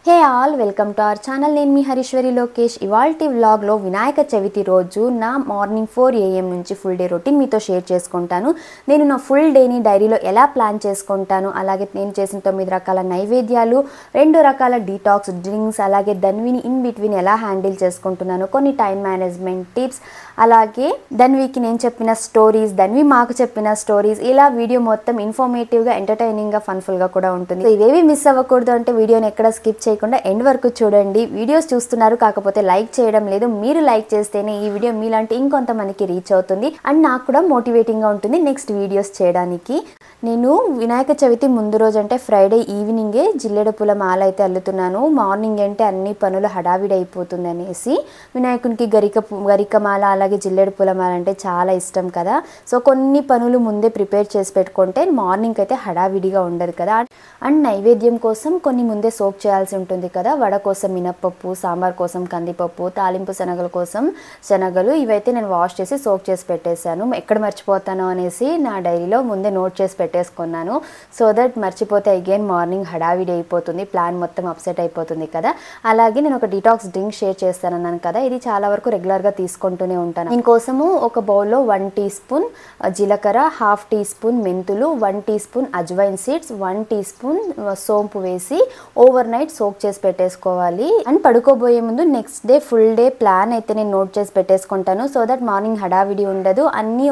Hey all welcome to our channel. నేను మీ హరీశ్వరి లోకేష్. ఇవాల్టి వ్లాగ్లో వినాయక చవితి రోజు నా మార్నింగ్ 4 AM నుంచి ఫుల్ డే రొటీన్ మీతో షేర్ చేసుకుంటాను. నేను నా ఫుల్ డేని డైరీలో ఎలా ప్లాన్ చేసుకుంటాను, అలాగే నేను చేసిన 9 రకాల నైవేద్యాలు, 2 రకాల డీటాక్స్ డ్రింక్స్, అలాగే ధన్విని ఇన్ బిట్వీన్ ఎలా హ్యాండిల్ చేసుకుంటున్నాను, కొన్ని టైం మేనేజ్మెంట్ టిప్స్, అలాగే ధన్వికి నేను చెప్పిన స్టోరీస్, ధన్వి మాకు చెప్పిన స్టోరీస్, ఇలా వీడియో మొత్తం ఇన్ఫర్మేటివ్గా, ఎంటర్టైనింగ్గా, ఫన్ఫుల్గా కూడా ఉంటుంది. ఇవేవి మిస్ అవ్వకూడదు అంటే వీడియోని ఎక్కడ స్కిప్ చేయకుండా ఎండ్ వరకు చూడండి. వీడియోస్ చూస్తున్నారు కాకపోతే లైక్ చేయడం లేదు. మీరు లైక్ చేస్తేనే ఈ వీడియో మీలాంటి ఇంకొంతమందికి రీచ్ అవుతుంది అండ్ నాకు కూడా మోటివేటింగ్గా ఉంటుంది నెక్స్ట్ వీడియోస్ చేయడానికి. నేను వినాయక చవితి ముందు రోజు అంటే ఫ్రైడే ఈవినింగే జిల్లేడు పూల మాల అయితే అల్లుతున్నాను. మార్నింగ్ అంటే అన్ని పనులు హడావిడి అయిపోతుంది అనేసి వినాయకునికి గరిక మాల అలాగే జిల్లేడు పూల మాల అంటే చాలా ఇష్టం కదా. సో కొన్ని పనులు ముందే ప్రిపేర్ చేసి పెట్టుకుంటే మార్నింగ్ అయితే హడావిడిగా ఉండదు కదా. అండ్ నైవేద్యం కోసం కొన్ని ముందే సోక్ చేయాల్సి ఉంటుంది కదా. వడ కోసం మినప్పప్పు, సాంబార్ కోసం కందిపప్పు, తాలింపు శనగల కోసం శనగలు, ఇవైతే నేను వాష్ చేసి సోక్ చేసి పెట్టేశాను. ఎక్కడ మర్చిపోతాను అనేసి నా డైరీలో ముందే నోట్ చేసి పెట్టేసుకున్నాను. సో దట్ మర్చిపోతే అగైన్ మార్నింగ్ హడావిడి అయిపోతుంది, ప్లాన్ మొత్తం అప్సెట్ అయిపోతుంది కదా. అలాగే నేను ఒక డీటాక్స్ డ్రింక్ షేర్ చేస్తానన్నాను కదా, ఇది చాలా వరకు రెగ్యులర్గా తీసుకుంటూనే ఉంటాను. దీనికోసము ఒక బౌల్లో 1 టీ స్పూన్ జీలకర్ర, 1/2 టీ స్పూన్ మెంతులు, 1 teaspoon ajwain seeds, 1 teaspoon సోంపు వేసి ఓవర్ నైట్ సోక్ చేసి పెట్టేసుకోవాలి. అండ్ పడుకోబోయే ముందు next day full day plan అయితే నేను నోట్ చేసి పెట్టేసుకుంటాను. సో దట్ మార్నింగ్ హడావిడి ఉండదు, అన్నీ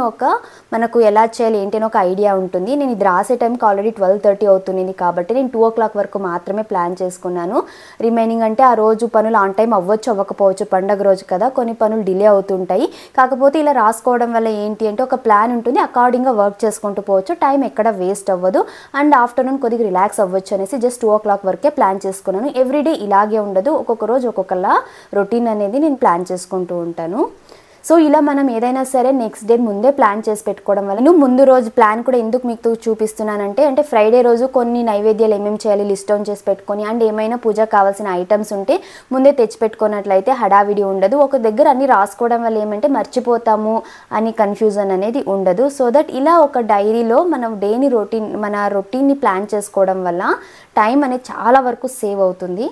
మనకు ఎలా చేయాలి ఏంటి అని ఒక ఐడియా ఉంటుంది. నేను ఇది రాసే టైంకి ఆల్రెడీ 12:30 అవుతుంది కాబట్టి నేను 2 o'clock వరకు మాత్రమే ప్లాన్ చేసుకున్నాను. రిమైనింగ్ అంటే ఆ రోజు పనులు ఆన్ టైం అవ్వచ్చు అవ్వకపోవచ్చు, పండగ రోజు కదా, కొన్ని పనులు డిలే అవుతుంటాయి. కాకపోతే ఇలా రాసుకోవడం వల్ల ఏంటి అంటే ఒక ప్లాన్ ఉంటుంది, అకార్డింగ్గా వర్క్ చేసుకుంటూ పోవచ్చు, టైం ఎక్కడ వేస్ట్ అవ్వదు అండ్ ఆఫ్టర్నూన్ కొద్దిగా రిలాక్స్ అవ్వచ్చు అనేసి జస్ట్ 2 o'clock వరకే ప్లాన్ చేసుకున్నాను. ఎవ్రీడే ఇలాగే ఉండదు, ఒక్కొక్క రోజు ఒక్కొక్కలా రొటీన్ అనేది నేను ప్లాన్ చేసుకుంటూ ఉంటాను. సో ఇలా మనం ఏదైనా సరే నెక్స్ట్ డే ముందే ప్లాన్ చేసి పెట్టుకోవడం వల్ల నేను ముందు రోజు ప్లాన్ కూడా ఎందుకు మీకు చూపిస్తున్నానంటే అంటే ఫ్రైడే రోజు కొన్ని నైవేద్యాలు ఏమేమి చేయాలి లిస్ట్ డౌన్ చేసి పెట్టుకొని అండ్ ఏమైనా పూజ కావాల్సిన ఐటమ్స్ ఉంటే ముందే తెచ్చి పెట్టుకున్నట్లయితే హడావిడి ఉండదు. ఒక దగ్గర అన్ని రాసుకోవడం వల్ల ఏమంటే మర్చిపోతాము అని కన్ఫ్యూజన్ అనేది ఉండదు. సో దట్ ఇలా ఒక డైరీలో మనం డేని మన రొటీన్ని ప్లాన్ చేసుకోవడం వల్ల టైం అనేది చాలా వరకు సేవ్ అవుతుంది.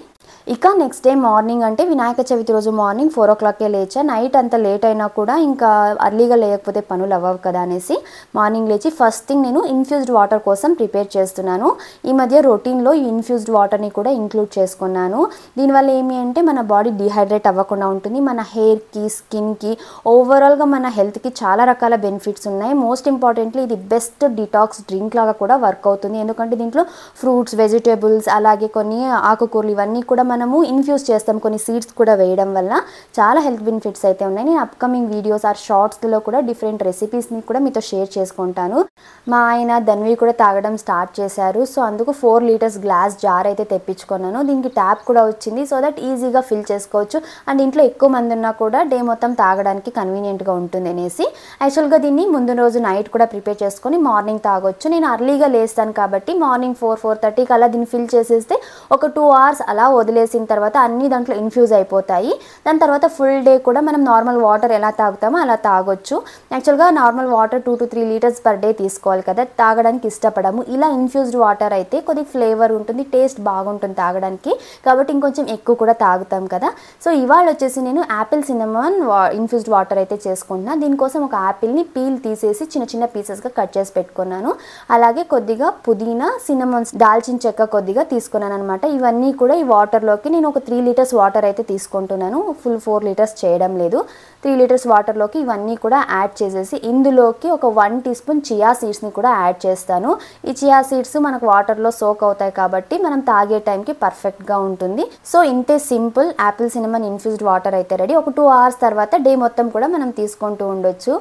ఇక నెక్స్ట్ డే మార్నింగ్ అంటే వినాయక చవితి రోజు మార్నింగ్ 4 o'clockకే లేచా. నైట్ అంత లేట్ అయినా కూడా ఇంకా అర్లీగా లేకపోతే పనులు అవ్వవు కదా అనేసి మార్నింగ్ లేచి ఫస్ట్ థింగ్ నేను ఇన్ఫ్యూజ్డ్ వాటర్ కోసం ప్రిపేర్ చేస్తున్నాను. ఈ మధ్య రొటీన్లో ఈ ఇన్ఫ్యూజ్డ్ వాటర్ని కూడా ఇంక్లూడ్ చేసుకున్నాను. దీనివల్ల ఏమి అంటే మన బాడీ డిహైడ్రేట్ అవ్వకుండా ఉంటుంది, మన హెయిర్కి, స్కిన్కి, ఓవరాల్గా మన హెల్త్కి చాలా రకాల బెనిఫిట్స్ ఉన్నాయి. మోస్ట్ ఇంపార్టెంట్లీ ఇది బెస్ట్ డిటాక్స్ డ్రింక్ లాగా కూడా వర్క్ అవుతుంది. ఎందుకంటే దీంట్లో ఫ్రూట్స్, వెజిటేబుల్స్, అలాగే కొన్ని ఆకుకూరలు ఇవన్నీ కూడా మనము ఇన్ఫ్యూజ్ చేస్తాం, కొన్ని సీడ్స్ కూడా వేయడం వల్ల చాలా హెల్త్ బెనిఫిట్స్ అయితే ఉన్నాయి. నేను అప్కమింగ్ వీడియోస్ ఆర్ షార్ట్స్లో కూడా డిఫరెంట్ రెసిపీస్ని కూడా మీతో షేర్ చేసుకుంటాను. మా ఆయన ధన్వి కూడా తాగడం స్టార్ట్ చేశారు. సో అందుకు 4 liters గ్లాస్ జార్ అయితే తెప్పించుకున్నాను. దీనికి ట్యాప్ కూడా వచ్చింది, సో దట్ ఈజీగా ఫిల్ చేసుకోవచ్చు అండ్ ఇంట్లో ఎక్కువ మంది ఉన్నా కూడా డే మొత్తం తాగడానికి కన్వీనియంట్గా ఉంటుంది అనేసి యాక్చువల్గా దీన్ని ముందు రోజు నైట్ కూడా ప్రిపేర్ చేసుకొని మార్నింగ్ తాగొచ్చు. నేను అర్లీగా లేస్తాను కాబట్టి మార్నింగ్ 4-4:30 అలా దీన్ని ఫిల్ చేసేస్తే ఒక 2 hours అలా వదిలేసిన తర్వాత అన్ని దాంట్లో ఇన్ఫ్యూజ్ అయిపోతాయి. దాని తర్వాత ఫుల్ డే కూడా మనం నార్మల్ వాటర్ ఎలా తాగుతామో అలా తాగొచ్చు. యాక్చువల్గా normal water 2 to 3 liters per day తీసుకోవాలి కదా, తాగడానికి ఇష్టపడము. ఇలా ఇన్ఫ్యూజ్డ్ వాటర్ అయితే కొద్దిగా ఫ్లేవర్ ఉంటుంది, టేస్ట్ బాగుంటుంది తాగడానికి, కాబట్టి ఇంకొంచెం ఎక్కువ కూడా తాగుతాం కదా. సో ఇవాళ వచ్చేసి నేను యాపిల్ సిన్నమన్ ఇన్ఫ్యూజ్డ్ వాటర్ అయితే చేసుకుంటున్నాను. దీనికోసం ఒక యాపిల్ని పీల్ తీసేసి చిన్న చిన్న పీసెస్గా కట్ చేసి పెట్టుకున్నాను. అలాగే కొద్దిగా పుదీనా, సిన్నమన్, దాల్చిన చెక్క కొద్దిగా తీసుకున్నాను అనమాట. ఇవన్నీ కూడా ఈ వాటర్లోకి నేను ఒక 3 liters వాటర్ అయితే తీసుకుంటున్నాను. ఫుల్ 4 liters చేయడం లేదు. 3 liters వాటర్లోకి ఇవన్నీ కూడా యాడ్ చేసేసి ఇందులోకి ఒక 1 teaspoon చియా సీడ్స్ని కూడా యాడ్ చేస్తాను. ఈ చియా సీడ్స్ మనకు వాటర్లో సోక్ అవుతాయి కాబట్టి మనం తాగే టైంకి పర్ఫెక్ట్గా ఉంటుంది. సో ఇంతే simple Apple cinnamon infused water అయితే రెడీ. ఒక 2 hours తర్వాత డే మొత్తం కూడా మనం తీసుకుంటూ ఉండొచ్చు.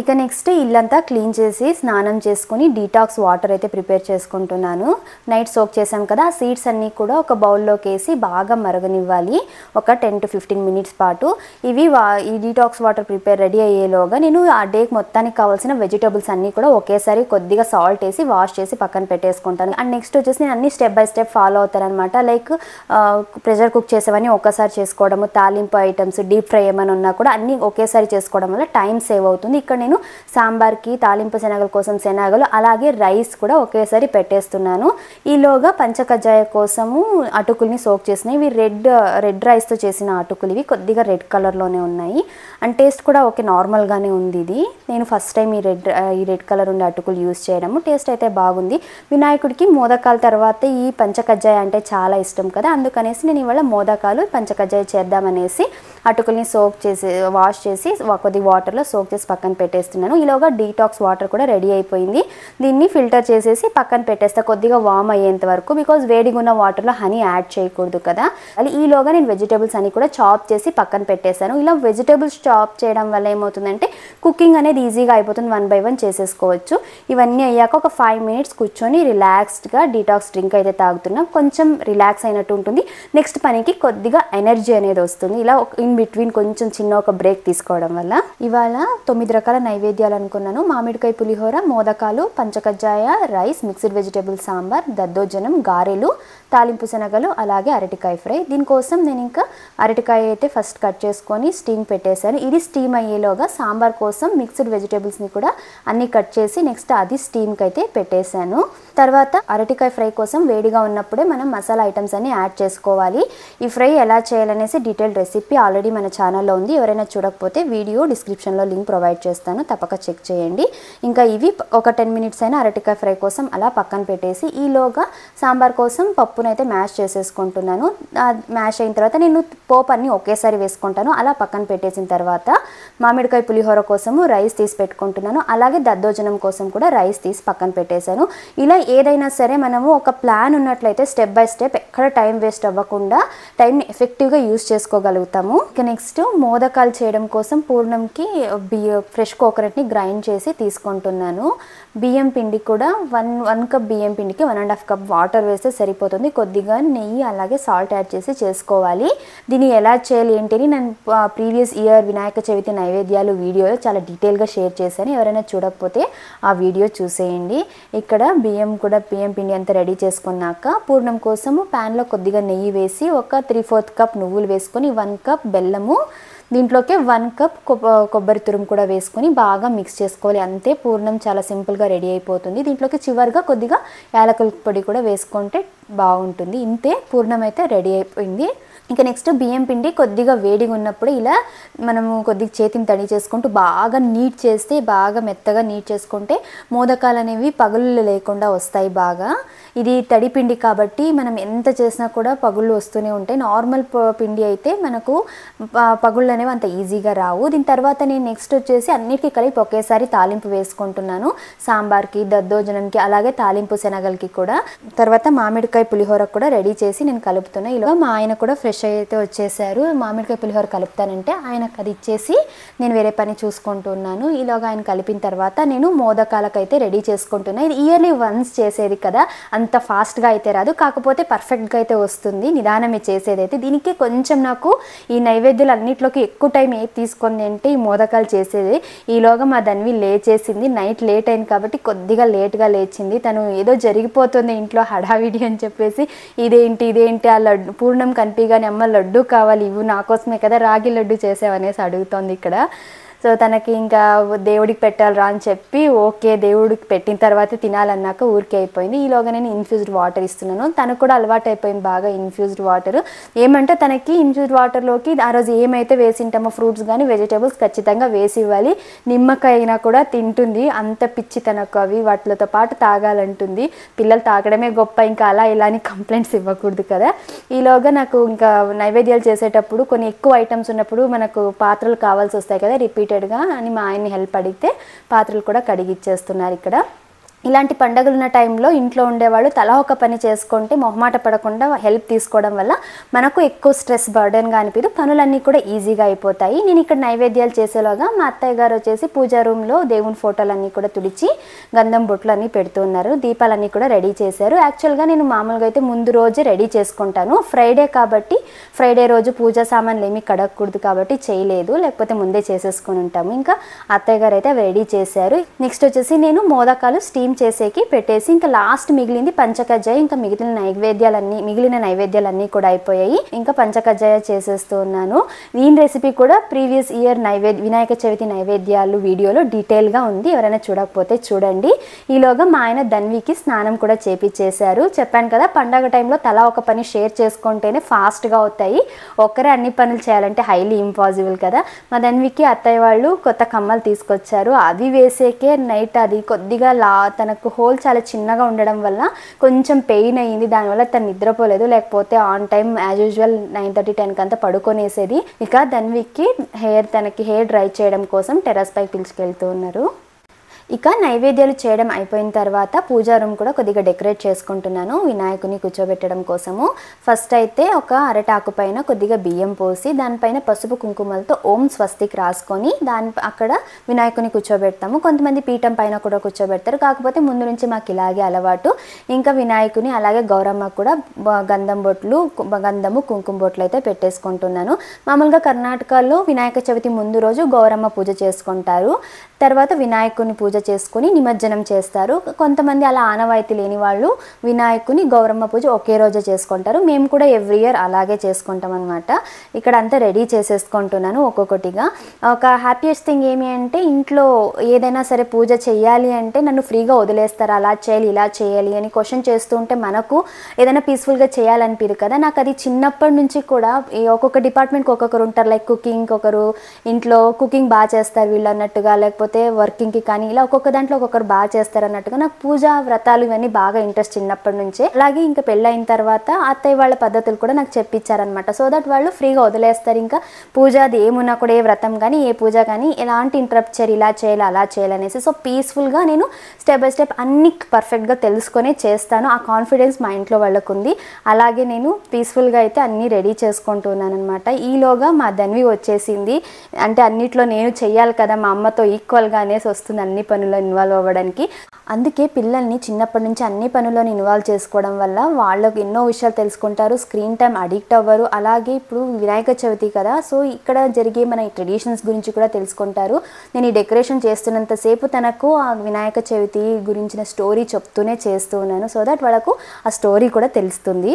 ఇక నెక్స్ట్ ఇల్లంతా క్లీన్ చేసి స్నానం చేసుకుని డీటాక్స్ వాటర్ అయితే ప్రిపేర్ చేసుకుంటున్నాను. నైట్ సోక్ చేసాం కదా, ఆ సీడ్స్ అన్నీ కూడా ఒక బౌల్లోకి వేసి బాగా మరగనివ్వాలి ఒక 10 to 15 minutes పాటు. ఈ డీటాక్స్ వాటర్ ప్రిపేర్ రెడీ అయ్యేలోగా నేను ఆ డేకి మొత్తానికి కావాల్సిన వెజిటబుల్స్ అన్నీ కూడా ఒకేసారి కొద్దిగా సాల్ట్ వేసి వాష్ చేసి పక్కన పెట్టేసుకుంటాను. అండ్ నెక్స్ట్ వచ్చేసి నేను అన్ని స్టెప్ బై స్టెప్ ఫాలో అవుతాను అనమాట. లైక్ ప్రెషర్ కుక్ చేసేవన్నీ ఒక్కసారి చేసుకోవడము, తాలింపు ఐటమ్స్, డీప్ ఫ్రై ఏమైనా ఉన్నా కూడా అన్నీ ఒకేసారి చేసుకోవడం వల్ల టైం సేవ్ అవుతుంది. ఇక్కడ నేను సాంబార్కి తాలింపు శనగల కోసం శనగలు, అలాగే రైస్ కూడా ఒకేసారి పెట్టేస్తున్నాను. ఈలోగా పంచకజ్జాయ కోసము అటుకుల్ని సోక్ చేసి కనిపిస్తున్నాయి. ఇవి రెడ్ రైస్తో చేసిన అటుకులు. ఇవి కొద్దిగా రెడ్ కలర్లోనే ఉన్నాయి. అండ్ టేస్ట్ కూడా ఓకే నార్మల్గానే ఉంది. ఇది నేను ఫస్ట్ టైం ఈ రెడ్ కలర్ ఉండే అటుకులు యూస్ చేయడము. టేస్ట్ అయితే బాగుంది. వినాయకుడికి మోదకాల తర్వాత ఈ పంచకజ్జాయ అంటే చాలా ఇష్టం కదా, అందుకనేసి నేను ఇవాళ మోదకాలు పంచకజ్జాయ చేద్దామనేసి అటుకుల్ని వాష్ చేసి కొద్ది వాటర్లో సోక్ చేసి పక్కన పెట్టేస్తున్నాను. ఈలోగా డీటాక్స్ వాటర్ కూడా రెడీ అయిపోయింది. దీన్ని ఫిల్టర్ చేసేసి పక్కన పెట్టేస్తా కొద్దిగా వామ్ అయ్యేంత వరకు. బికాజ్ వేడిగా ఉన్న వాటర్లో హనీ యాడ్ చేయకూడదు కదా. అది ఈలోగా నేను వెజిటేబుల్స్ అన్ని కూడా చాప్ చేసి పక్కన పెట్టేశాను. ఇలా వెజిటేబుల్స్ చాప్ చేయడం వల్ల ఏమవుతుందంటే కుకింగ్ అనేది ఈజీగా అయిపోతుంది. 1 by 1 చేసేసుకోవచ్చు. ఇవన్నీ అయ్యాక ఒక 5 minutes కూర్చొని రిలాక్స్డ్గా డీటాక్స్ డ్రింక్ అయితే తాగుతున్నాం. కొంచెం రిలాక్స్ అయినట్టు ఉంటుంది. నెక్స్ట్ పనికి కొద్దిగా ఎనర్జీ అనేది వస్తుంది. ఇలా ఇన్ బిట్వీన్ కొంచెం చిన్న ఒక బ్రేక్ తీసుకోవడం వల్ల. ఇవాళ 9 రకాల నైవేద్యాలు అనుకున్నాను. మామిడికాయ పులిహోర, మోదకాలు, పంచకజ్జాయ, రైస్, మిక్స్డ్ వెజిటేబుల్ సాంబార్, దద్దోజనం, గారెలు, తాలింపు శనగలు, అలాగే అరటికాయ ఫ్రై. దీనికోసం నేను ఇంకా అరటికాయ అయితే ఫస్ట్ కట్ చేసుకొని స్టీమ్ పెట్టేశాను. ఇది స్టీమ్ అయ్యేలోగా సాంబార్ కోసం మిక్స్డ్ వెజిటేబుల్స్ని కూడా అన్నీ కట్ చేసి నెక్స్ట్ అది స్టీమ్కి అయితే పెట్టేశాను. తర్వాత అరటికాయ ఫ్రై కోసం వేడిగా ఉన్నప్పుడే మనం మసాలా ఐటమ్స్ అన్ని యాడ్ చేసుకోవాలి. ఈ ఫ్రై ఎలా చేయాలనేసి డీటెయిల్ రెసిపీ ఆల్రెడీ మన ఛానల్లో ఉంది. ఎవరైనా చూడకపోతే వీడియో డిస్క్రిప్షన్లో లింక్ ప్రొవైడ్ చేస్తాను, తప్పక చెక్ చేయండి. ఇంకా ఇవి ఒక 10 minutes అయినా అరటికాయ ఫ్రై కోసం అలా పక్కన పెట్టేసి ఈలోగా సాంబార్ కోసం పప్పునైతే మ్యాష్ చేసేసుకుంటున్నాను. మ్యాష్ అయిన తర్వాత నేను పోపు అన్ని ఒకేసారి వేసుకుంటాను. అలా పక్కన పెట్టేసిన తర్వాత మామిడికాయ పులిహోర కోసము రైస్ తీసి పెట్టుకుంటున్నాను. అలాగే దద్దోజనం కోసం కూడా రైస్ తీసి పక్కన పెట్టేశాను. ఇలా ఏదైనా సరే మనము ఒక ప్లాన్ ఉన్నట్లయితే స్టెప్ బై స్టెప్ ఎక్కడ టైం వేస్ట్ అవ్వకుండా టైంని ఎఫెక్టివ్గా యూస్ చేసుకోగలుగుతాము. ఇక నెక్స్ట్ మోదకాలు చేయడం కోసం పూర్ణంకి ఫ్రెష్ కోకోనట్ని గ్రైండ్ చేసి తీసుకుంటున్నాను. బియ్యం పిండి కూడా 1 cup బియ్యం పిండికి 1.5 cup వాటర్ వేస్తే సరిపోతుంది. కొద్దిగా నెయ్యి అలాగే సాల్ట్ యాడ్ చేసి చేసుకోవాలి. దీన్ని ఎలా చేయాలి ఏంటి నేను ప్రీవియస్ ఇయర్ వినాయక చవితి నైవేద్యాలు వీడియోలో చాలా డీటెయిల్గా షేర్ చేశాను. ఎవరైనా చూడకపోతే ఆ వీడియో చూసేయండి. ఇక్కడ బియ్యం పిండి అంతా రెడీ చేసుకున్నాక పూర్ణం కోసము ప్యాన్లో కొద్దిగా నెయ్యి వేసి ఒక 3/4 cup నువ్వులు వేసుకొని 1 cup బెల్లము, దీంట్లోకి 1 cup కొబ్బరి తురుము కూడా వేసుకొని బాగా మిక్స్ చేసుకోవాలి. అంతే, పూర్ణం చాలా సింపుల్గా రెడీ అయిపోతుంది. దీంట్లోకి చివరిగా కొద్దిగా యాలకుల పొడి కూడా వేసుకుంటే బాగుంటుంది. ఇంతే, పూర్ణం అయితే రెడీ అయిపోయింది. ఇంకా నెక్స్ట్ బియ్యం పిండి కొద్దిగా వేడిగా ఉన్నప్పుడు ఇలా మనము కొద్దిగా చేతిని తడి చేసుకుంటూ బాగా నీట్ చేస్తే, బాగా మెత్తగా నీట్ చేసుకుంటే మోదకాలు అనేవి పగుళ్ళు లేకుండా వస్తాయి బాగా. ఇది తడి పిండి కాబట్టి మనం ఎంత చేసినా కూడా పగుళ్ళు వస్తూనే ఉంటాయి. నార్మల్ పిండి అయితే మనకు పగుళ్ళు అనేవి అంత ఈజీగా రావు. దీని తర్వాత నేను నెక్స్ట్ వచ్చేసి అన్నిటికీ కలిపి ఒకేసారి తాలింపు వేసుకుంటున్నాను. సాంబార్కి, దద్దోజనంకి, అలాగే తాలింపు శనగలకి కూడా. తర్వాత మామిడికాయ పులిహోర కూడా రెడీ చేసి నేను కలుపుతున్నా. ఇలా మా ఆయన కూడా ఫ్రెష్ అయితే వచ్చేసారు. మామిడికాయ పులిహోర కలుపుతానంటే ఆయనకు అది ఇచ్చేసి నేను వేరే పని చూసుకుంటున్నాను. ఇలాగా ఆయన కలిపిన తర్వాత నేను మోదకాలకైతే రెడీ చేసుకుంటున్నా. ఇది ఇయర్లీ వన్స్ చేసేది కదా, అంత ఫాస్ట్గా అయితే రాదు, కాకపోతే పర్ఫెక్ట్గా అయితే వస్తుంది. నిదానమే చేసేదైతే. దీనికి కొంచెం నాకు ఈ నైవేద్యాలు అన్నింటిలోకి ఎక్కువ టైం ఏది తీసుకుంది అంటే ఈ మోదకాలు చేసేది. ఈలోగా మా ధన్వి లేచేసింది. నైట్ లేట్ అయింది కాబట్టి కొద్దిగా లేట్గా లేచింది. తను ఏదో జరిగిపోతుంది ఇంట్లో హడావిడి అని చెప్పేసి ఇదేంటి ఆ లడ్డు పూర్ణం కనిపిగానే అమ్మ లడ్డు కావాలి, ఇవ్వు నా కోసమే కదా రాగి లడ్డు చేసావనేసి అడుగుతోంది ఇక్కడ. సో తనకి ఇంకా దేవుడికి పెట్టాలిరా అని చెప్పి ఓకే దేవుడికి పెట్టిన తర్వాత తినాలన్నాక ఊరికే అయిపోయింది. ఈలోగా నేను ఇన్ఫ్యూజ్డ్ వాటర్ ఇస్తున్నాను. తనకు కూడా అలవాటు అయిపోయింది బాగా ఇన్ఫ్యూజ్డ్ వాటర్. ఏమంటే తనకి ఇన్ఫ్యూజ్డ్ వాటర్లోకి ఆ రోజు ఏమైతే వేసింటామో ఫ్రూట్స్ కానీ వెజిటేబుల్స్ ఖచ్చితంగా వేసి ఇవ్వాలి. నిమ్మకాయ అయినా కూడా తింటుంది. అంత పిచ్చి తనకు అవి వాటితో పాటు తాగాలంటుంది. పిల్లలు తాగడమే గొప్ప, ఇంకా అలా ఇలా అని కంప్లైంట్స్ ఇవ్వకూడదు కదా. ఈలోగా నాకు ఇంకా నైవేద్యాలు చేసేటప్పుడు కొన్ని ఎక్కువ ఐటమ్స్ ఉన్నప్పుడు మనకు పాత్రలు కావాల్సి వస్తాయి కదా రిపీటెడ్గా అని మా ఆయన్ని హెల్ప్ అడిగితే పాత్రలు కూడా కడిగిచ్చేస్తున్నారు ఇక్కడ. ఇలాంటి పండుగలు ఉన్న టైంలో ఇంట్లో ఉండేవాళ్ళు తలా ఒక పని చేసుకుంటే మొహమాట పడకుండా హెల్ప్ తీసుకోవడం వల్ల మనకు ఎక్కువ స్ట్రెస్ బర్డెన్గా అనిపించదు, పనులన్నీ కూడా ఈజీగా అయిపోతాయి. నేను ఇక్కడ నైవేద్యాలు చేసేలాగా మా అత్తయ్య గారు వచ్చేసి పూజా రూమ్లో దేవుని ఫోటోలన్నీ కూడా తుడిచి గంధం బొట్లు అన్నీ పెడుతున్నారు. దీపాలన్నీ కూడా రెడీ చేశారు. యాక్చువల్గా నేను మామూలుగా అయితే ముందు రోజే రెడీ చేసుకుంటాను. ఫ్రైడే కాబట్టి ఫ్రైడే రోజు పూజా సామాన్లు ఏమీ కడగకూడదు కాబట్టి చేయలేదు, లేకపోతే ముందే చేసేసుకొని ఉంటాము. ఇంకా అత్తయ్య గారు అయితే అవి రెడీ చేశారు. నెక్స్ట్ వచ్చేసి నేను మోదకాలు స్టీమ్ చేసేకి పెట్టేసి ఇంకా లాస్ట్ మిగిలింది పంచకజ్జాయ. ఇంకా మిగిలిన నైవేద్యాలన్నీ కూడా అయిపోయాయి. ఇంకా పంచకజ్జాయ చేసేస్తూ ఉన్నాను. దీని రెసిపీ కూడా ప్రీవియస్ ఇయర్ వినాయక చవితి నైవేద్యాలు వీడియోలో డీటెయిల్గా ఉంది, ఎవరైనా చూడకపోతే చూడండి. ఈలోగా మా ఆయన ధన్వికి స్నానం కూడా చేపించేశారు. చెప్పాను కదా పండగ టైంలో తలా ఒక పని షేర్ చేసుకుంటేనే ఫాస్ట్గా అవుతాయి. ఒక్కరే అన్ని పనులు చేయాలంటే హైలీ ఇంపాసిబుల్ కదా. మా ధన్వికి అత్తయ్య వాళ్ళు కొత్త కమ్మలు తీసుకొచ్చారు. అవి వేసేకే నైట్ అది కొద్దిగా తనకు హోల్ చాలా చిన్నగా ఉండడం వల్ల కొంచెం పెయిన్ అయ్యింది. దానివల్ల తను నిద్రపోలేదు, లేకపోతే ఆన్ టైం యాజ్ యూజువల్ 9:30, 10 కంతా పడుకొనేసేది. ఇక ధన్వికి తనకి హెయిర్ డ్రై చేయడం కోసం టెర్రస్ పైకి పిలుచుకెళ్తూ ఉన్నారు. ఇక నైవేద్యాలు చేయడం అయిపోయిన తర్వాత పూజా రూమ్ కూడా కొద్దిగా డెకరేట్ చేసుకుంటున్నాను వినాయకుని కూర్చోబెట్టడం కోసము. ఫస్ట్ అయితే ఒక అరటాకు పైన కొద్దిగా బియ్యం పోసి దానిపైన పసుపు కుంకుమలతో ఓం స్వస్తిక్ రాసుకొని అక్కడ వినాయకుని కూర్చోబెడతాము. కొంతమంది పీఠం పైన కూడా కూర్చోబెడతారు, కాకపోతే ముందు నుంచి మాకు ఇలాగే అలవాటు. ఇంకా వినాయకుని అలాగే గౌరమ్మ కూడా గంధము కుంకుమ బొట్లు అయితే పెట్టేసుకుంటున్నాను. మామూలుగా కర్ణాటకలో వినాయక చవితి ముందు రోజు గౌరమ్మ పూజ చేసుకుంటారు, తర్వాత వినాయకుని పూజ చేసుకుని నిమజ్జనం చేస్తారు. కొంతమంది అలా ఆనవాయితీ లేని వాళ్ళు వినాయకుని గౌరమ్మ పూజ ఒకే రోజు చేసుకుంటారు. మేము కూడా ఎవ్రీ ఇయర్ అలాగే చేసుకుంటాం అనమాట. ఇక్కడ అంతా రెడీ చేసేసుకుంటున్నాను ఒక్కొక్కటిగా. ఒక హ్యాపీయెస్ట్ థింగ్ ఏమి అంటే ఇంట్లో ఏదైనా సరే పూజ చేయాలి అంటే నన్ను ఫ్రీగా వదిలేస్తారు, అలా చేయాలి ఇలా చేయాలి అని క్వశ్చన్ చేస్తూ ఉంటే మనకు ఏదైనా పీస్ఫుల్గా చేయాలనిపిరు కదా. నాకు అది చిన్నప్పటి నుంచి కూడా ఒక్కొక్క డిపార్ట్మెంట్కి ఒక్కొక్కరు ఉంటారు. లైక్ కుకింగ్ ఒకరు ఇంట్లో కుకింగ్ బాగా చేస్తారు వీళ్ళు అన్నట్టుగా, లేకపోతే వర్కింగ్కి కానీ ఇలా ఒక్కొక్క దాంట్లో ఒక్కొక్కరు బాగా చేస్తారు అన్నట్టుగా. నాకు పూజ వ్రతాలు ఇవన్నీ బాగా ఇంట్రెస్ట్ చిన్నప్పటి నుంచే. అలాగే ఇంకా పెళ్ళైన తర్వాత అత్తయ్య వాళ్ళ పద్ధతులు కూడా నాకు చెప్పించారనమాట. సో దట్ వాళ్ళు ఫ్రీగా వదిలేస్తారు. ఇంకా పూజ అది ఏమున్నా కూడా ఏ వ్రతం కానీ ఏ పూజ కానీ ఎలాంటి ఇంటరప్ట్ చేయరు, ఇలా చేయాలి అలా చేయాలనేసి. సో పీస్ఫుల్గా నేను స్టెప్ బై స్టెప్ అన్ని పర్ఫెక్ట్గా తెలుసుకొని చేస్తాను. ఆ కాన్ఫిడెన్స్ మా ఇంట్లో వాళ్ళకు ఉంది. అలాగే నేను పీస్ఫుల్గా అయితే అన్నీ రెడీ చేసుకుంటున్నాను అనమాట. ఈలోగా మా ధన్వి వచ్చేసింది. అంటే అన్నిట్లో నేను చెయ్యాలి కదా, మా అమ్మతో ఈక్వల్గా అనేసి వస్తుంది అన్ని పనుల్లో ఇన్వాల్వ్ అవ్వడానికి. అందుకే పిల్లల్ని చిన్నప్పటి నుంచి అన్ని పనుల్లో ఇన్వాల్వ్ చేసుకోవడం వల్ల వాళ్ళకు ఎన్నో విషయాలు తెలుసుకుంటారు, స్క్రీన్ టైం అడిక్ట్ అవ్వరు. అలాగే ఇప్పుడు వినాయక చవితి కదా, సో ఇక్కడ జరిగే మన ట్రెడిషన్స్ గురించి కూడా తెలుసుకుంటారు. నేను ఈ డెకరేషన్ చేస్తున్నంతసేపు తనకు ఆ వినాయక చవితి గురించిన స్టోరీ చెప్తూనే చేస్తూ ఉన్నాను. సో దట్ వాళ్ళకు ఆ స్టోరీ కూడా తెలుస్తుంది.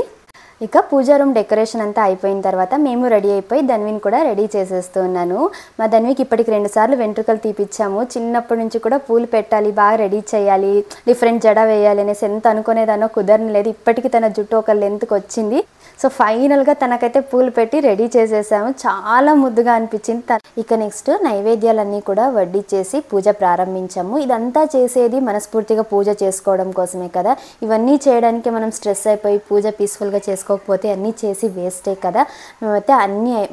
ఇక పూజా రూమ్ డెకరేషన్ అంతా అయిపోయిన తర్వాత మేము రెడీ అయిపోయి ధన్విని కూడా రెడీ చేసేస్తూ ఉన్నాను. మా ధన్వికి ఇప్పటికి 2 సార్లు వెంట్రుకలు తీపిచ్చాము. చిన్నప్పటి నుంచి కూడా పూలు పెట్టాలి, బాగా రెడీ చేయాలి, డిఫరెంట్ జడ వేయాలి అనేసి ఎంత అనుకునేదానో కుదరలేదు. ఇప్పటికి తన జుట్టు ఒక లెంత్కి వచ్చింది. సో ఫైనల్గా తనకైతే పూలు పెట్టి రెడీ చేసేసాము. చాలా ముద్దుగా అనిపించింది. ఇక నెక్స్ట్ నైవేద్యాలన్నీ కూడా వడ్డించేసి పూజ ప్రారంభించాము. ఇదంతా చేసేది మనస్ఫూర్తిగా పూజ చేసుకోవడం కోసమే కదా. ఇవన్నీ చేయడానికి మనం స్ట్రెస్ అయిపోయి పూజ పీస్ఫుల్గా చేసుకోకపోతే అన్నీ చేసి వేస్టే కదా.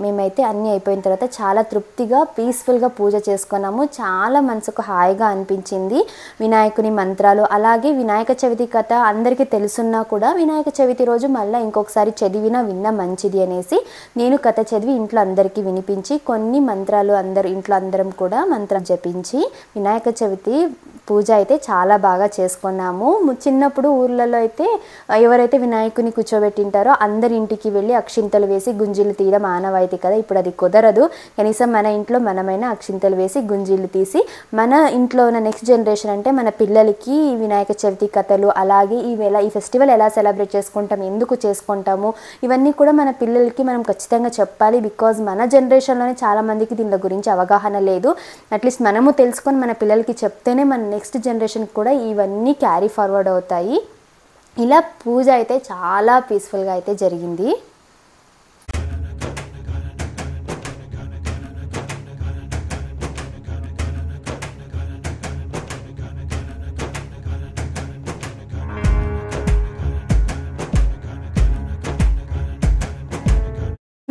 మేమైతే అన్నీ అయిపోయిన తర్వాత చాలా తృప్తిగా పీస్ఫుల్గా పూజ చేసుకున్నాము. చాలా మనసుకు హాయిగా అనిపించింది. వినాయకుని మంత్రాలు అలాగే వినాయక చవితి కథ అందరికీ తెలుసున్నా కూడా వినాయక చవితి రోజు మళ్ళీ ఇంకొకసారి విన్నా మంచిది అనేసి నేను కథ చదివి ఇంట్లో అందరికీ వినిపించి కొన్ని మంత్రాలు ఇంట్లో అందరం కూడా మంత్రం జపించి వినాయక చవితి పూజ అయితే చాలా బాగా చేసుకున్నాము. చిన్నప్పుడు ఊర్లలో అయితే ఎవరైతే వినాయకుని కూర్చోబెట్టింటారో అందరి ఇంటికి వెళ్ళి అక్షింతలు వేసి గుంజీలు తీయడం ఆనవాయితీ కదా. ఇప్పుడు అది కుదరదు. కనీసం మన ఇంట్లో మనమైనా అక్షింతలు వేసి గుంజీలు తీసి మన ఇంట్లో ఉన్న నెక్స్ట్ జనరేషన్ అంటే మన పిల్లలకి వినాయక చవితి కథలు అలాగే ఈ ఫెస్టివల్ ఎలా సెలబ్రేట్ చేసుకుంటాం, ఎందుకు చేసుకుంటాము, ఇవన్నీ కూడా మన పిల్లలకి మనం ఖచ్చితంగా చెప్పాలి. బికాజ్ మన జనరేషన్లోనే చాలామందికి దీని గురించి అవగాహన లేదు. అట్లీస్ట్ మనము తెలుసుకొని మన పిల్లలకి చెప్తేనే మన నెక్స్ట్ జనరేషన్కి కూడా ఇవన్నీ క్యారీ ఫార్వర్డ్ అవుతాయి. ఇలా పూజ అయితే చాలా పీస్ఫుల్గా అయితే జరిగింది.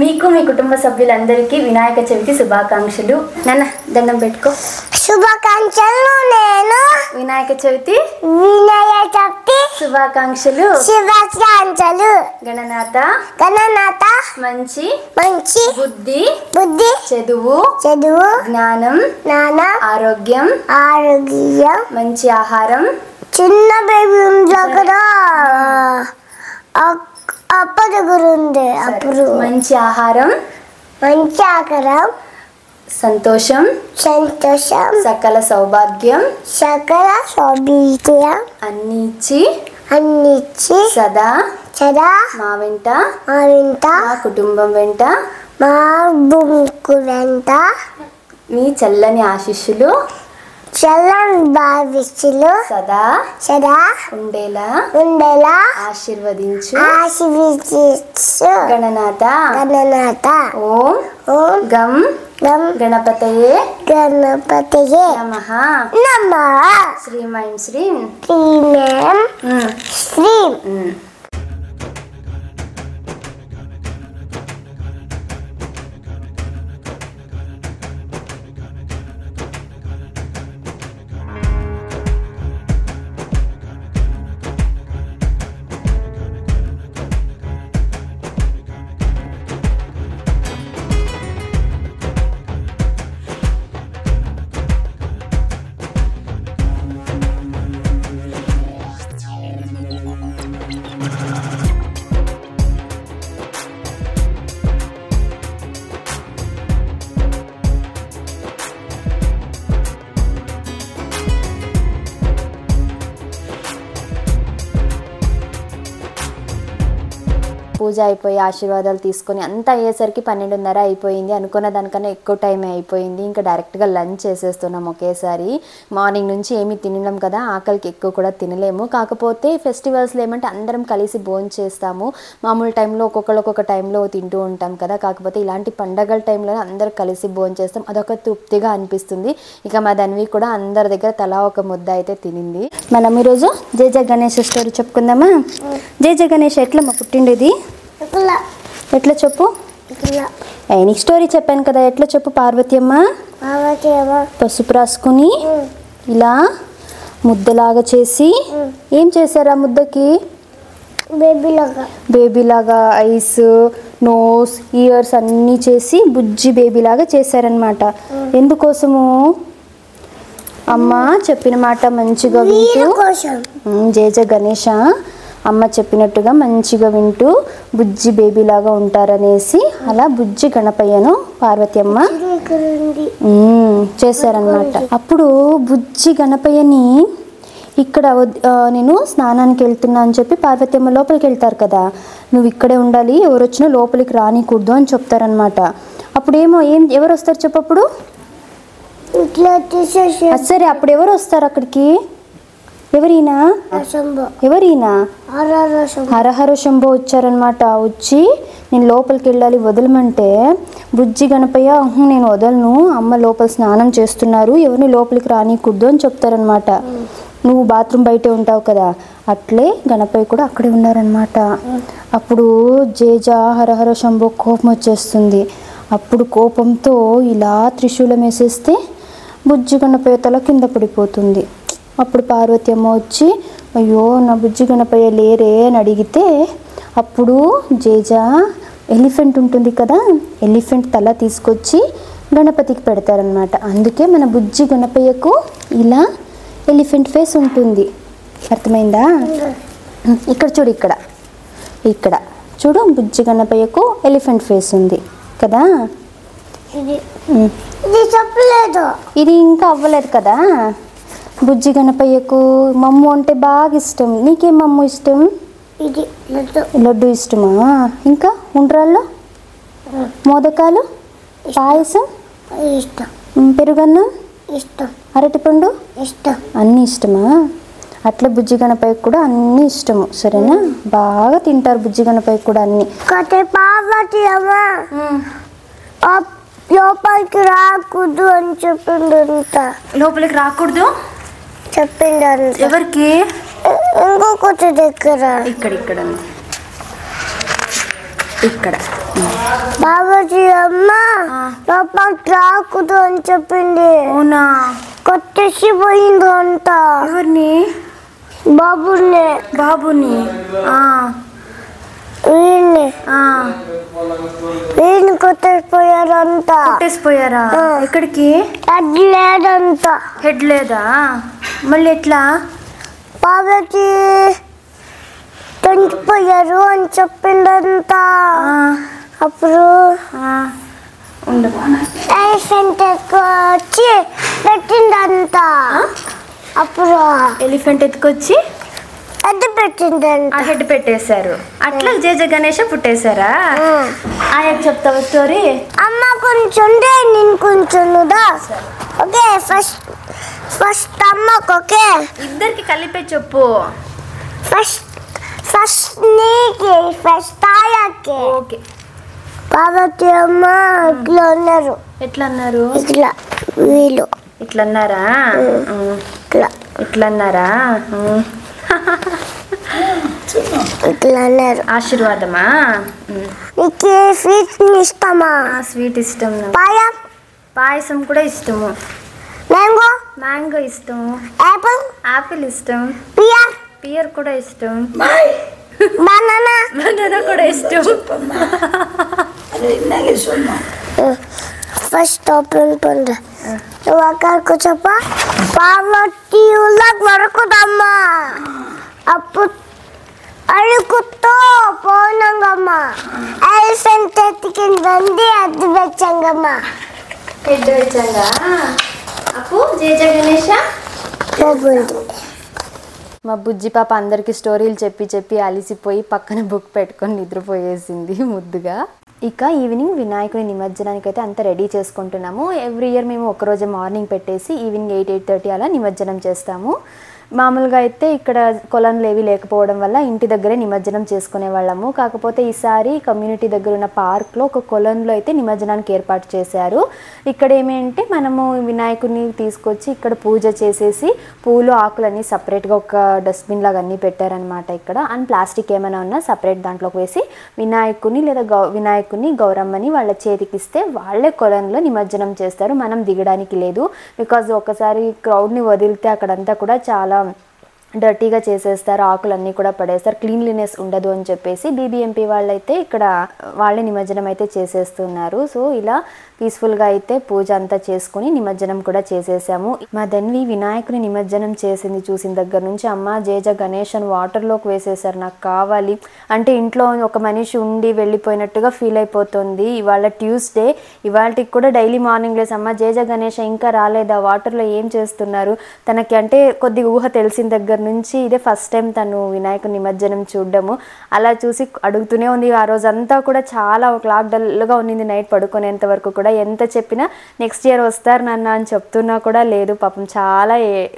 మీకు మీ కుటుంబ సభ్యులందరికీ వినాయక చవితి శుభాకాంక్షలు. నాన్న దండం పెట్టుకో. శుభాకాంక్షలు. నేను వినాయక చవితి శుభాకాంక్షలు. శుభాకాంక్షలు. గణనాథ మంచి బుద్ధి చదువు జ్ఞానం ఆరోగ్యం మంచి ఆహారం. చిన్న బేబీ ఉంది కదా, అప్ప దగ్గర ఉంది. అప్పుడు మంచి ఆహారం సంతోషం సంతోషం సకల సౌభాగ్యం సకల సౌభాగ్యం అన్నిచ్చి సదా మా వెంట మా కుటుంబం వెంట మా బుంకు వెంట మీ చల్లని ఆశీస్సులు చల్లని భావిస్తులు సదా ఉండేలా ఆశీర్వదించు గణనాథ ఓం గం గణపతయే నమః శ్రీం ఐం శ్రీం పూజ అయిపోయి ఆశీర్వాదాలు తీసుకొని అంతా అయ్యేసరికి 12:30 అయిపోయింది. అనుకున్న దానికన్నా ఎక్కువ టైం అయిపోయింది. ఇంకా డైరెక్ట్గా లంచ్ చేసేస్తున్నాం ఒకేసారి. మార్నింగ్ నుంచి ఏమీ తినలేం కదా, ఆకలికి ఎక్కువ కూడా తినలేము. కాకపోతే ఫెస్టివల్స్లో ఏమంటే అందరం కలిసి భోజనం చేస్తాము. మామూలు టైంలో ఒక్కొక్క టైంలో తింటూ ఉంటాం కదా, కాకపోతే ఇలాంటి పండగల టైంలో అందరూ కలిసి భోజనం చేస్తాం. అదొక తృప్తిగా అనిపిస్తుంది. ఇక మా ధన్వి కూడా అందరి దగ్గర తలా ఒక ముద్ద అయితే తినింది. మనం ఈరోజు జయ గణేష్ స్టోరీ చెప్పుకుందామా? జయ గణేష్ ఎట్లా మా పుట్టిండేది? ఎట్లా చెప్పు. నీకు స్టోరీ చెప్పాను కదా, ఎట్లా చెప్పు. పార్వతి అమ్మ పసుపు రాసుకుని ఇలా ముద్దలాగా చేసి ఏం చేశారు ఆ ముద్దకి? బేబీలాగా ఐస్, నోస్, ఇయర్స్ అన్నీ చేసి బుజ్జి బేబీలాగా చేశారనమాట. ఎందుకోసము? అమ్మ చెప్పిన మాట మంచిగా వింటూ, జయ గణేష అమ్మ చెప్పినట్టుగా మంచిగా వింటూ బుజ్జి బేబీలాగా ఉంటారనేసి అలా బుజ్జి గణపయ్యను పార్వతి అమ్మ చేశారనమాట. అప్పుడు బుజ్జి గణపయ్యని ఇక్కడ నేను స్నానానికి వెళ్తున్నా అని చెప్పి పార్వతి అమ్మ లోపలికి వెళ్తారు కదా, నువ్వు ఇక్కడే ఉండాలి, ఎవరు వచ్చినా లోపలికి రానికూడదు అని చెప్తారనమాట. అప్పుడేమో ఎవరు వస్తారు చెప్పు? అప్పుడు సరే, అప్పుడు ఎవరు వస్తారు అక్కడికి? ఎవరైనా హరహర శంభో వచ్చారనమాట. వచ్చి నేను లోపలికి వెళ్ళాలి వదలమంటే బుజ్జి గణపయ్య నేను వదలను, అమ్మ లోపల స్నానం చేస్తున్నారు, ఎవరిని లోపలికి రానికూడదు అని చెప్తారనమాట. నువ్వు బాత్రూమ్ బయటే ఉంటావు కదా, అట్లే గణపయ్య కూడా అక్కడే ఉన్నారనమాట. అప్పుడు జేజ హరహర శంభో కోపం వచ్చేస్తుంది. అప్పుడు కోపంతో ఇలా త్రిశూలం వేసేస్తే బుజ్జి గణపయ్య తల కింద పడిపోతుంది. అప్పుడు పార్వతి అమ్మ వచ్చి అయ్యో నా బుజ్జి గణపయ్య లేరే అని అడిగితే అప్పుడు జేజ ఎలిఫెంట్ ఉంటుంది కదా, ఎలిఫెంట్ తల తీసుకొచ్చి గణపతికి పెడతారనమాట. అందుకే మన బుజ్జి గణపయ్యకు ఇలా ఎలిఫెంట్ ఫేస్ ఉంటుంది. అర్థమైందా? ఇక్కడ చూడు, ఇక్కడ చూడు, బుజ్జి గణపయ్యకు ఎలిఫెంట్ ఫేస్ ఉంది కదా. ఇది ఇంకా అవ్వలేదు కదా. బుజ్జి గణపయ్యకు మమ్ము అంటే బాగా ఇష్టం. నీకేం మమ్ము ఇష్టం? లడ్డు ఇష్టమా? ఇంకా ఉండ్రాళ్ళు, మోదకాలు, పాయసం, పెరుగన్నం, అరటిపండు అన్నీ ఇష్టమా? అట్లా బుజ్జి గణపయ్యకు కూడా అన్నీ ఇష్టము. సరేనా? బాగా తింటారు బుజ్జి గణపయ్యకు కూడా అన్ని. లోపలికి రాకూడదు అని చెప్పిండంట. లోపలికి రాకూడదు చెప్పిండంట. ఎవరికి? ఇంకొకటి దగ్గర. ఇక్కడ బాబాజీ అమ్మ లోపలికి రాకూడదు అని చెప్పింది. అవునా? కొట్టేసి పోయింది అంట. ఎవరిని? బాబుని. వీడిని కొట్టేసిపోయారంట. ఎక్కడికి? హెడ్ లేదంట. హెడ్ లేదా? మళ్ళీ ఎట్లా? బాబాజీ చనిపోయారు అని చెప్పిందంట. అప్పుడు ఎలిఫెంట్ వచ్చి పెట్టిందంతా అప్పుడు ఎలిఫెంట్ ఎత్తుకొచ్చి అది పెట్టిందంట ఆ హెడ్ పెట్టేశారు. అట్లా జేజ గణేష పుట్టేశారా? ఆయనకు చెప్తావా స్టోరీ? అమ్మ కొంచెం నేను కొంచెం ఓకే. ఫస్ట్ అమ్మకు ఓకే, ఇద్దరికి కలిపే చెప్పు. ఫస్ట్ నీకి ఫస్ట్ ఆయకి. ఓకే. పార్వతి అమ్మ ఇట్లా ఉన్నారు. ఎట్లా అన్నారు? ఇట్లా వీళ్ళు ఇట్లా అన్నారా? ఇట్లా ఇట్లా అన్నారా? ఇట్లా అన్నారు. ఆశీర్వాదమా? నీకు స్వీట్ ఇష్టమా? స్వీట్ ఇష్టం. పాయసం కూడా ఇష్టము. మ్యాంగో ఇష్టము. యాపిల్ ఇష్టం. పియర్ కూడా ఇష్టం. బనానా కూడా ఇష్టం. ఫస్ట్ ఓపెన్ పండు ఒకరికి చెప్ప పార్వతి వరకుదమ్మా అప్పుడు అడుగుతో పోనంగమ్మ ఎలిఫెంట్ ఎత్తుకిందండి అది వెచ్చంగమ్మ హెడ్ వెచ్చంగా అప్పు జేజ గణేష మా బుజ్జి పాప అందరికి స్టోరీలు చెప్పి చెప్పి అలిసిపోయి పక్కన బుక్ పెట్టుకొని నిద్రపోయేసింది ముద్దుగా. ఇక ఈవినింగ్ వినాయకుని నిమజ్జనానికి అయితే అంతా రెడీ చేసుకుంటున్నాము. ఎవ్రీ ఇయర్ మేము ఒకరోజు మార్నింగ్ పెట్టేసి ఈవినింగ్ 8-8:30 అలా నిమజ్జనం చేస్తాము. మామూలుగా అయితే ఇక్కడ కొలనులు ఏవి లేకపోవడం వల్ల ఇంటి దగ్గరే నిమజ్జనం చేసుకునే వాళ్ళము. కాకపోతే ఈసారి కమ్యూనిటీ దగ్గర ఉన్న పార్క్లో ఒక కొలనులో అయితే నిమజ్జనానికి ఏర్పాటు చేశారు. ఇక్కడ ఏమేంటే మనము వినాయకుడిని తీసుకొచ్చి ఇక్కడ పూజ చేసేసి పూలు ఆకులన్నీ సపరేట్గా ఒక డస్ట్బిన్ లాగా అన్నీ పెట్టారనమాట ఇక్కడ. అండ్ ప్లాస్టిక్ ఏమైనా ఉన్నా సపరేట్ దాంట్లోకి వేసి వినాయకుని లేదా వినాయకుని గౌరమ్మని వాళ్ళ చేతికిస్తే వాళ్ళే కొలనులో నిమజ్జనం చేస్తారు. మనం దిగడానికి లేదు. బికాజ్ ఒకసారి క్రౌడ్ని వదిలితే అక్కడంతా కూడా చాలా డర్టీగా చేసేస్తారు, ఆకులన్నీ కూడా పడేస్తారు, క్లీన్లీనెస్ ఉండదు అని చెప్పేసి బీబీఎంపీ వాళ్ళైతే ఇక్కడ వాళ్ళే నిమజ్జనం అయితే చేసేస్తున్నారు. సో ఇలా పీస్ఫుల్గా అయితే పూజ అంతా చేసుకుని నిమజ్జనం కూడా చేసేసాము. మా ధన్వి వినాయకుని నిమజ్జనం చేసింది చూసిన దగ్గర నుంచి అమ్మ జేజ గణేష్ అని వాటర్లోకి వేసేసారు, నాకు కావాలి అంటే ఇంట్లో ఒక మనిషి ఉండి వెళ్ళిపోయినట్టుగా ఫీల్ అయిపోతుంది. ఇవాళ ట్యూస్డే, ఇవాళకి కూడా డైలీ మార్నింగ్ లేసి అమ్మ జేజ గణేష్ ఇంకా రాలేదా, వాటర్లో ఏం చేస్తున్నారు. తనకి అంటే కొద్దిగా ఊహ తెలిసిన దగ్గర నుంచి ఇదే ఫస్ట్ టైం తను వినాయకుని నిమజ్జనం చూడడము. అలా చూసి అడుగుతూనే ఉంది. ఆ రోజంతా కూడా చాలా ఒకలాగా డల్గా ఉన్నింది నైట్ పడుకునేంత వరకు కూడా. ఎంత చెప్పినా నెక్స్ట్ ఇయర్ వస్తారు నాన్న అని చెప్తున్నా కూడా లేదు. పాపం చాలా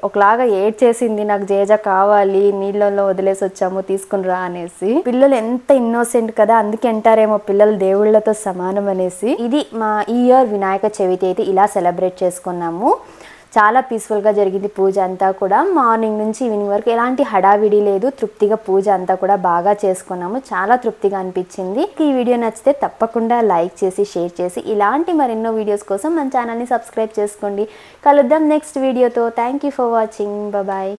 ఒకలాగా ఏడ్ చేసింది, నాకు జేజ కావాలి, నీళ్ళల్లో వదిలేసి వచ్చాము తీసుకుని రా అనేసి. పిల్లలు ఎంత ఇన్నోసెంట్ కదా, అందుకే అంటారేమో పిల్లలు దేవుళ్ళతో సమానం అనేసి. ఇది మా ఈ ఇయర్ వినాయక చవితి అయితే ఇలా సెలబ్రేట్ చేసుకున్నాము. చాలా పీస్ఫుల్గా జరిగింది పూజ అంతా కూడా. మార్నింగ్ నుంచి ఈవినింగ్ వరకు ఎలాంటి హడావిడి లేదు, తృప్తిగా పూజ అంతా కూడా బాగా చేసుకున్నాము. చాలా తృప్తిగా అనిపించింది. ఈ వీడియో నచ్చితే తప్పకుండా లైక్ చేసి షేర్ చేసి ఇలాంటి మరెన్నో వీడియోస్ కోసం మన ఛానల్ని సబ్స్క్రైబ్ చేసుకోండి. కలుద్దాం నెక్స్ట్ వీడియోతో. Thank you for watching. Bye.